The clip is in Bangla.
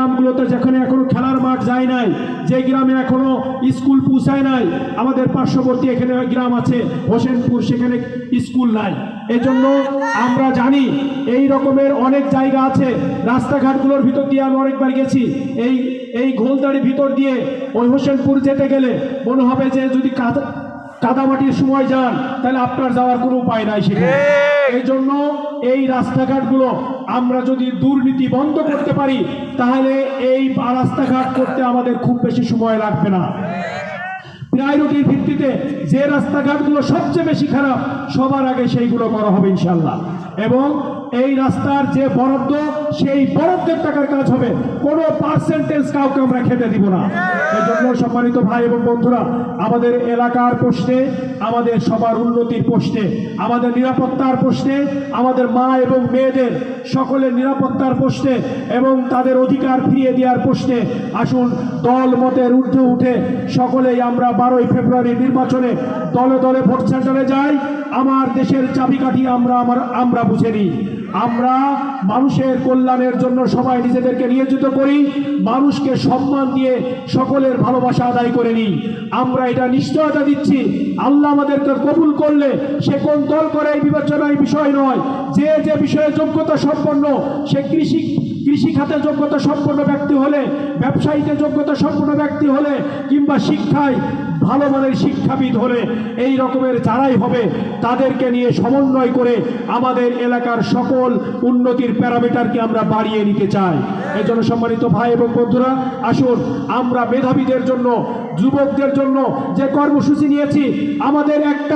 গ্রামগুলোতে যেখানে এখনো খেলার মাঠ যায় নাই, যে গ্রামে এখনো স্কুল পৌঁছায় নাই, আমাদের পার্শ্ববর্তী এখানে গ্রাম আছে হোসেনপুর, সেখানে স্কুল নাই। এজন্য আমরা জানি এই রকমের অনেক জায়গা আছে, রাস্তাঘাটগুলোর ভিতর দিয়ে আমি অনেকবার গেছি। এই ঘোলদাড়ির ভিতর দিয়ে ওই হোসেনপুর যেতে গেলে মনে হবে যে যদি কাদামাটির সময় যান তাহলে আপনার যাওয়ার কোনো উপায় নাই সেখানে। এই জন্য এই রাস্তাঘাটগুলো আমরা যদি দুর্নীতি বন্ধ করতে পারি তাহলে এই রাস্তাঘাট করতে আমাদের খুব বেশি সময় লাগবে না। প্রায়োরিটির ভিত্তিতে যে রাস্তাঘাটগুলো সবচেয়ে বেশি খারাপ সবার আগে সেইগুলো করা হবে ইনশাল্লাহ। এবং এই রাস্তার যে বরাদ্দ সেই বরাদ্দের টাকার কাজ হবে, কোনো পার্সেন্টেজ কাউকে আমরা খেতে দিব না। এই জন্য সম্মানিত ভাই এবং বন্ধুরা, আমাদের এলাকার প্রশ্নে, আমাদের সবার উন্নতির প্রশ্নে, আমাদের নিরাপত্তার প্রশ্নে, আমাদের মা এবং মেয়েদের সকলের নিরাপত্তার প্রশ্নে এবং তাদের অধিকার ফিরিয়ে দেওয়ার প্রশ্নে আসুন দল মতের ঊর্ধ্বে উঠে সকলেই আমরা 12ই ফেব্রুয়ারি নির্বাচনে দলে দলে ভোট সেন্টারে যাই। আমার দেশের চাবিকাঠি আমরা বুঝে নিই। আমরা মানুষের কল্যাণের জন্য সবাই নিজেদেরকে নিয়োজিত করি, মানুষকে সম্মান দিয়ে সকলের ভালোবাসা আদায় করে নিই। আমরা এটা নিশ্চয়তা দিচ্ছি, আল্লাহ আমাদেরকে কবুল করলে সে কোন দল করে এই বিবেচনার বিষয় নয়। যে যে বিষয়ে যোগ্যতা সম্পন্ন, সে কৃষি খাতে যোগ্যতা সম্পন্ন ব্যক্তি হলে, ব্যবসায়ীতে যোগ্যতা সম্পন্ন ব্যক্তি হলে, কিংবা শিক্ষায় ভালো মানের শিক্ষাবিদ হলে, এই রকমের যারাই হবে তাদেরকে নিয়ে সমন্বয় করে আমাদের এলাকার সকল উন্নতির প্যারামিটারকে আমরা বাড়িয়ে নিতে চাই। এই জন্য সম্মানিত ভাই এবং বন্ধুরা, আসুন আমরা মেধাবীদের জন্য, যুবকদের জন্য যে কর্মসূচি নিয়েছি, আমাদের একটা